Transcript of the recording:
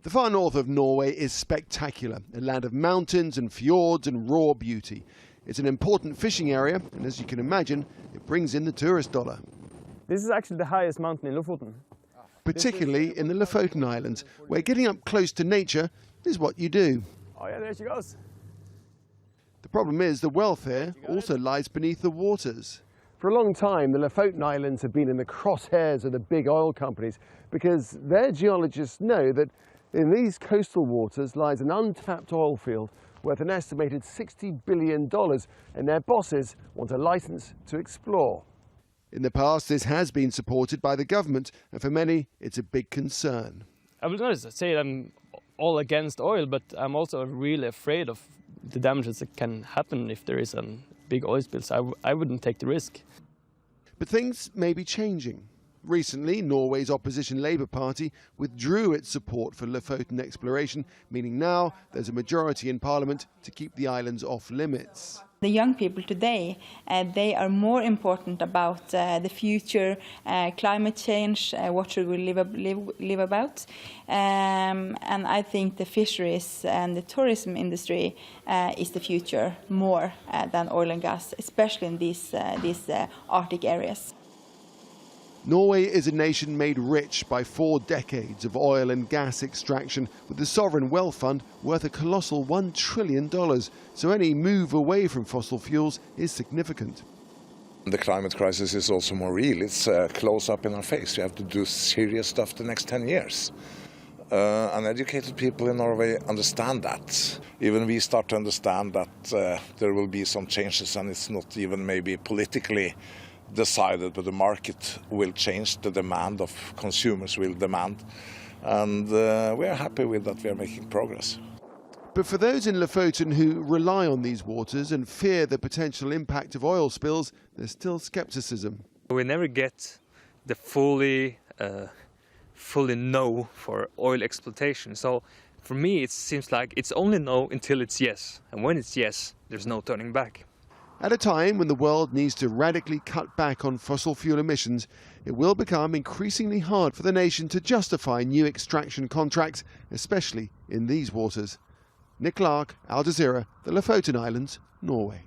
The far north of Norway is spectacular, a land of mountains and fjords and raw beauty. It's an important fishing area, and as you can imagine, it brings in the tourist dollar. This is actually the highest mountain in Lofoten. Particularly in the Lofoten Islands, where getting up close to nature is what you do. Oh yeah, there she goes. The problem is the wealth here also lies beneath the waters. For a long time, the Lofoten Islands have been in the crosshairs of the big oil companies because their geologists know that in these coastal waters lies an untapped oil field worth an estimated $60 billion, and their bosses want a license to explore. In the past, this has been supported by the government, and for many, it's a big concern. I would not say I'm all against oil, but I'm also really afraid of the damages that can happen if there is a big oil spill, so I wouldn't take the risk. But things may be changing. Recently, Norway's opposition Labour Party withdrew its support for Lofoten exploration, meaning now there's a majority in Parliament to keep the islands off limits. The young people today, they are more important about the future, climate change, what should we live about. And I think the fisheries and the tourism industry is the future more than oil and gas, especially in these Arctic areas. Norway is a nation made rich by 4 decades of oil and gas extraction, with the sovereign wealth fund worth a colossal $1 trillion. So any move away from fossil fuels is significant. The climate crisis is also more real. It's close up in our face. You have to do serious stuff the next 10 years. And educated people in Norway understand that. Even we start to understand that there will be some changes, and it's not even maybe politically decided, but the market will change, the demand of consumers will demand, and we are happy with that we are making progress. But for those in Lofoten who rely on these waters and fear the potential impact of oil spills, there's still skepticism. We never get the fully no for oil exploitation, so for me it seems like it's only no until it's yes, and when it's yes, there's no turning back. At a time when the world needs to radically cut back on fossil fuel emissions, it will become increasingly hard for the nation to justify new extraction contracts, especially in these waters. Nick Clark, Al Jazeera, the Lofoten Islands, Norway.